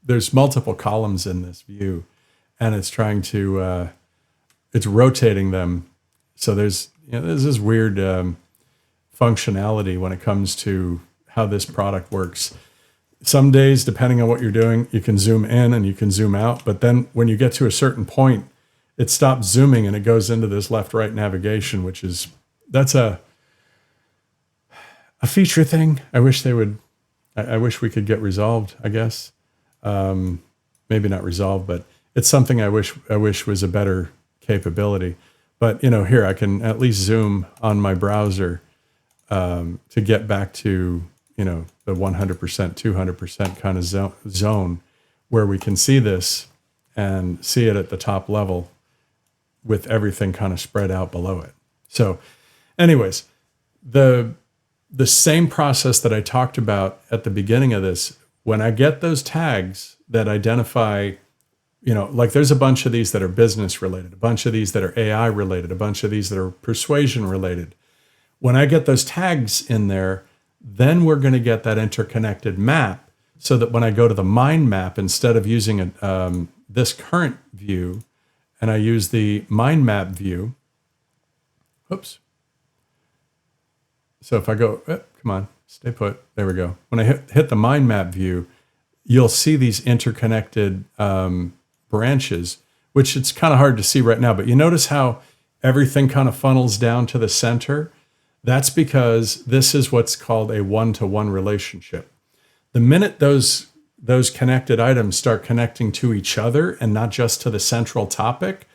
There's multiple columns in this view, and it's trying to, it's rotating them. So there's this weird functionality when it comes to how this product works. some days, depending on what you're doing, you can zoom in and you can zoom out. But then when you get to a certain point, it stops zooming and it goes into this left-right navigation, which is, that's a feature thing. I wish they would, I wish we could get resolved, I guess. Maybe not resolved, but it's something I wish was a better capability. But, here I can at least zoom on my browser to get back to, the 100%, 200% kind of zone where we can see this and see it at the top level with everything kind of spread out below it. So anyways, the same process that I talked about at the beginning of this, when I get those tags that identify, like there's a bunch of these that are business related, a bunch of these that are AI related, a bunch of these that are persuasion related. When I get those tags in there, then we're going to get that interconnected map so that when I go to the mind map, instead of using this current view, and I use the mind map view, oops. So if I go, come on, stay put, there we go. When I hit the mind map view, you'll see these interconnected branches, which it's kind of hard to see right now, but you notice how everything kind of funnels down to the center? That's because this is what's called a one-to-one relationship. The minute those connected items start connecting to each other and not just to the central topic,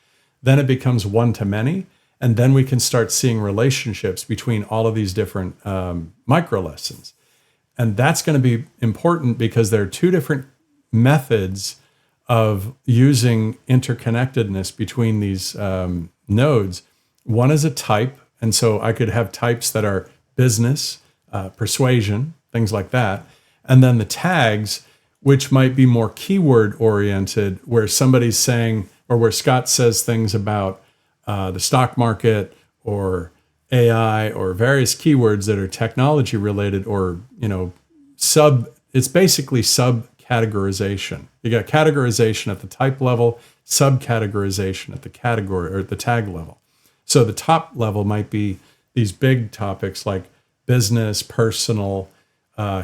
then it becomes one-to-many, and then we can start seeing relationships between all of these different microlessons. And that's going to be important because there are two different methods of using interconnectedness between these nodes. One is a type, and so I could have types that are business, persuasion, things like that. And then the tags, which might be more keyword oriented, where somebody's saying, or where Scott says things about the stock market or AI or various keywords that are technology related or, it's basically subcategorization. You got categorization at the type level, subcategorization at the category or at the tag level. So the top level might be these big topics like business, personal,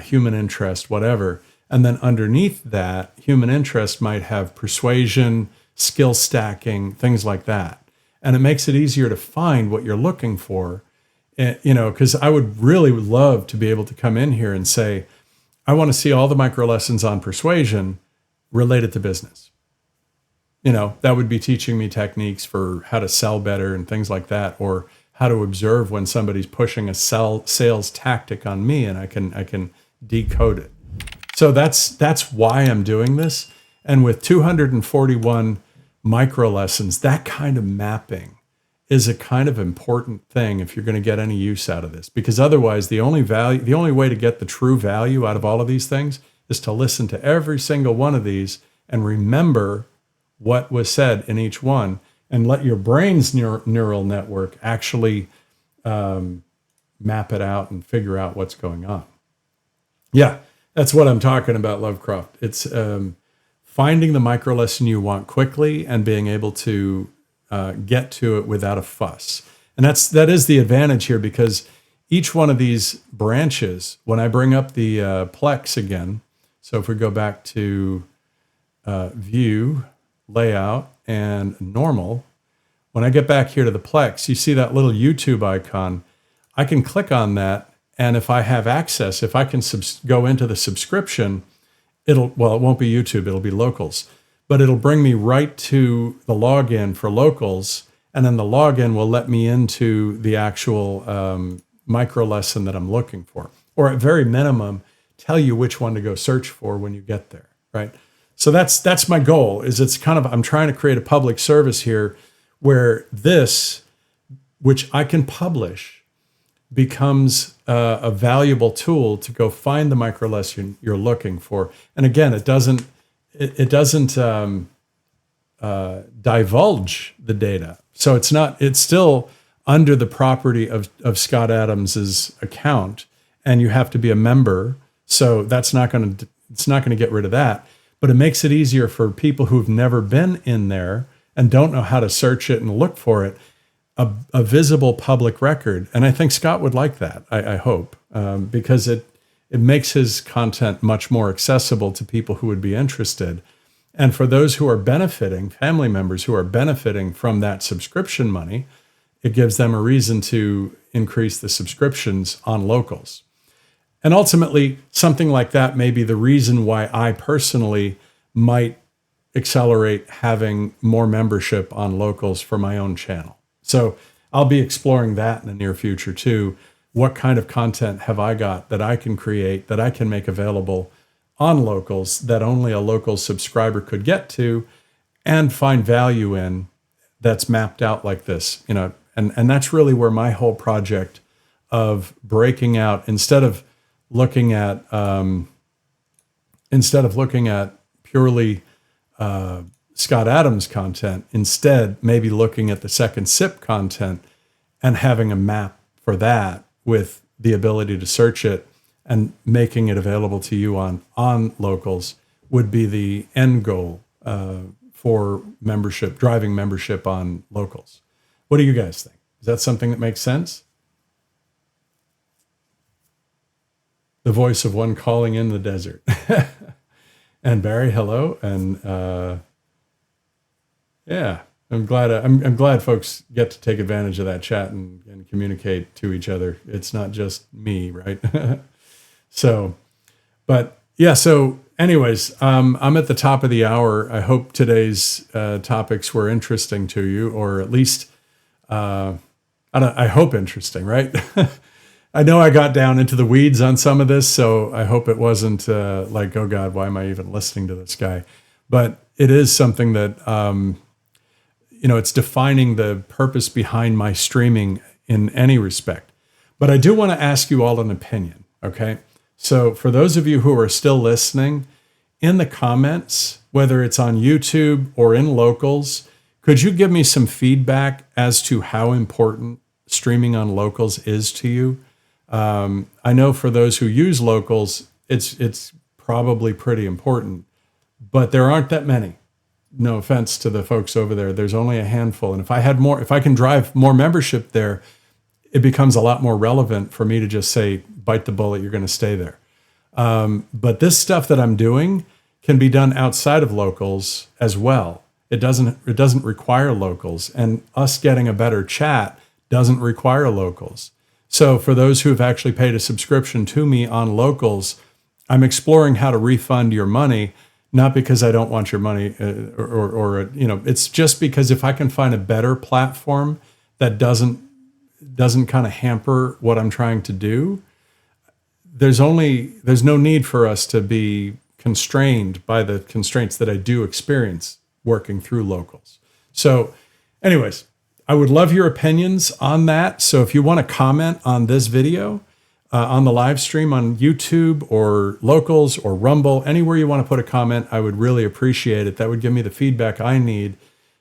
human interest, whatever. And then underneath that, human interest might have persuasion, skill stacking, things like that. And it makes it easier to find what you're looking for, because I would really love to be able to come in here and say, I want to see all the micro lessons on persuasion related to business. That would be teaching me techniques for how to sell better and things like that, or how to observe when somebody's pushing a sales tactic on me, and I can decode it. So that's why I'm doing this. And with 241 micro lessons, that kind of mapping is a kind of important thing if you're going to get any use out of this, because otherwise the only way to get the true value out of all of these things is to listen to every single one of these and remember what was said in each one, and let your brain's neural network actually map it out and figure out what's going on. Yeah, that's what I'm talking about, Lovecroft. It's finding the micro lesson you want quickly and being able to get to it without a fuss. And that is the advantage here, because each one of these branches, when I bring up the Plex again, so if we go back to view, layout, and normal, when I get back here to the Plex, you see that little YouTube icon. I can click on that, and if I have access, if I can go into the subscription, it won't be YouTube, it'll be locals, but it'll bring me right to the login for locals, and then the login will let me into the actual micro lesson that I'm looking for, or at very minimum, tell you which one to go search for when you get there, right? So that's my goal. I'm trying to create a public service here where this, which I can publish, becomes a valuable tool to go find the micro lesson you're looking for. And again, it doesn't divulge the data. So it's still under the property of Scott Adams's account, and you have to be a member. So it's not going to get rid of that. But it makes it easier for people who've never been in there and don't know how to search it and look for it, a visible public record. And I think Scott would like that, I hope, because it makes his content much more accessible to people who would be interested. And for those who are benefiting, family members who are benefiting from that subscription money, it gives them a reason to increase the subscriptions on locals. And ultimately, something like that may be the reason why I personally might accelerate having more membership on locals for my own channel. So I'll be exploring that in the near future too. What kind of content have I got that I can create, that I can make available on locals that only a local subscriber could get to and find value in, that's mapped out like this, and that's really where my whole project of breaking out, instead of looking at purely Scott Adams content, instead maybe looking at the second sip content and having a map for that with the ability to search it and making it available to you on locals would be the end goal for membership, driving membership on locals. What do you guys think? Is that something that makes sense? The voice of one calling in the desert. And Barry, hello. And yeah, I'm glad folks get to take advantage of that chat and communicate to each other. It's not just me, right? So, but yeah, so anyways, I'm at the top of the hour. I hope today's topics were interesting to you, or at least, I hope interesting, right? I know I got down into the weeds on some of this, so I hope it wasn't like, oh God, why am I even listening to this guy? But it is something that, it's defining the purpose behind my streaming in any respect. But I do want to ask you all an opinion, okay? So for those of you who are still listening, in the comments, whether it's on YouTube or in locals, could you give me some feedback as to how important streaming on locals is to you? I know for those who use locals, it's probably pretty important, but there aren't that many. No offense to the folks over there. There's only a handful. And if I can drive more membership there, it becomes a lot more relevant for me to just say, bite the bullet, you're going to stay there. But this stuff that I'm doing can be done outside of locals as well. It doesn't require locals, and us getting a better chat doesn't require locals. So for those who have actually paid a subscription to me on locals, I'm exploring how to refund your money, not because I don't want your money it's just because if I can find a better platform that doesn't kind of hamper what I'm trying to do, there's no need for us to be constrained by the constraints that I do experience working through locals. So anyways, I would love your opinions on that. So if you want to comment on this video, on the live stream on YouTube or locals or Rumble, anywhere you want to put a comment, I would really appreciate it. That would give me the feedback I need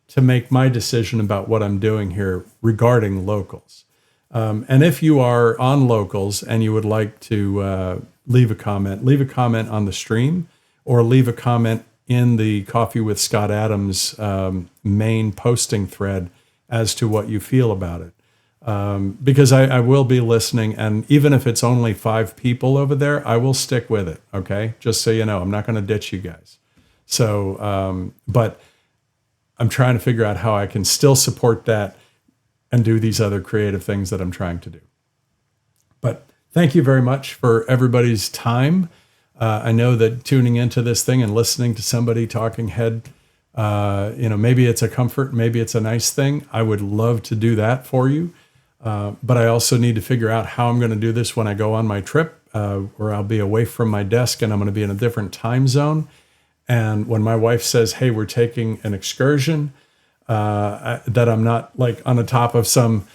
to make my decision about what I'm doing here regarding locals. And if you are on locals and you would like to leave a comment on the stream, or leave a comment in the Coffee with Scott Adams main posting thread as to what you feel about it. Because I will be listening, and even if it's only 5 people over there, I will stick with it, okay? Just so you know, I'm not going to ditch you guys. So, but I'm trying to figure out how I can still support that and do these other creative things that I'm trying to do. But thank you very much for everybody's time. I know that tuning into this thing and listening to somebody talking head, maybe it's a comfort, maybe it's a nice thing. I would love to do that for you. But I also need to figure out how I'm going to do this when I go on my trip, where I'll be away from my desk and I'm going to be in a different time zone. And when my wife says, hey, we're taking an excursion, that I'm not like on the top of some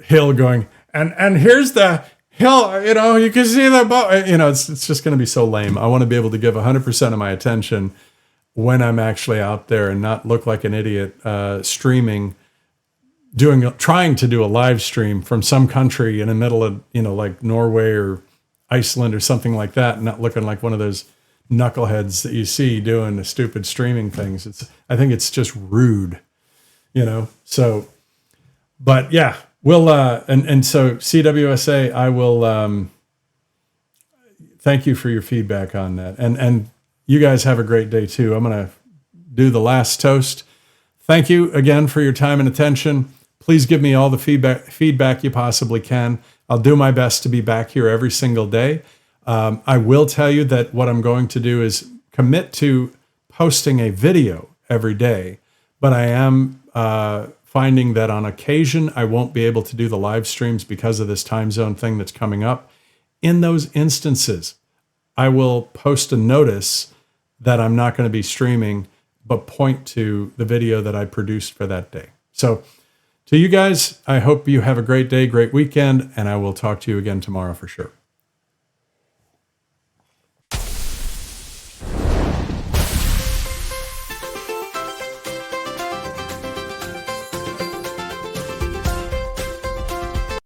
hill going, and here's the hill, you can see the boat, it's just going to be so lame. I want to be able to give 100% of my attention when I'm actually out there and not look like an idiot streaming, trying to do a live stream from some country in the middle of, like Norway or Iceland or something like that, and not looking like one of those knuckleheads that you see doing the stupid streaming things. I think it's just rude, so, but yeah, we'll, and so CWSA, I will, thank you for your feedback on that. And you guys have a great day too. I'm going to do the last toast. Thank you again for your time and attention. Please give me all the feedback you possibly can. I'll do my best to be back here every single day. I will tell you that what I'm going to do is commit to posting a video every day, but I am finding that on occasion I won't be able to do the live streams because of this time zone thing that's coming up. In those instances, I will post a notice that I'm not going to be streaming, but point to the video that I produced for that day. So to you guys, I hope you have a great day, great weekend, and I will talk to you again tomorrow for sure.